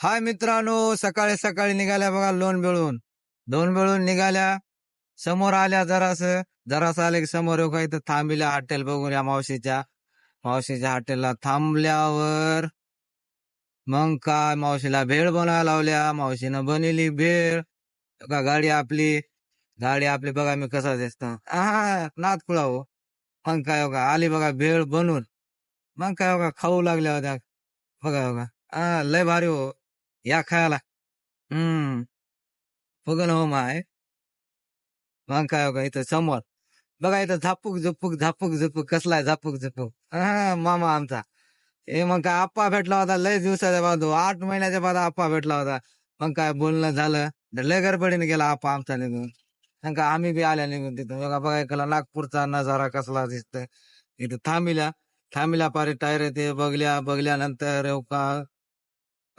हाय मित्रांनो, सकाळी सकाळी निघाल्या बघा दोन बेळून निघाल्या. समोर आल्या जरासं आले की समोर येऊ का इथं थांबल्या हॉटेल बघून या मावशीच्या हॉटेलला थांबल्यावर मग काय मावशीला भेळ बनवायला लावल्या. मावशीनं बनवली भेळ. का गाडी आपली बघा मी कसा दिसतो नाद खुळा हो. मग काय बघा आली बघा भेळ बनून. मग काय बघा खाऊ लागल्या होत्या. बघा लय भारी हो. या खायला. हम्म बघ ना हो माय. मग काय बघा इथं समोर बघा इथं झापूक कसलाय झापूक हा मामा आमचा. हे मग काय आप्पा भेटला होता लय दिवसाच्या बाद 8 महिन्याच्या बाद आप्पा भेटला होता. मग काय बोलणं झालं तर लय गडबडीने गेला आप्पा आमचा निघून. मग काय आम्ही बी आल्या निघून तिथून बघा बघा नागपूरचा नजारा कसला दिसतोय. इथं थांबिल्या पारी टायर ते बघल्यानंतर का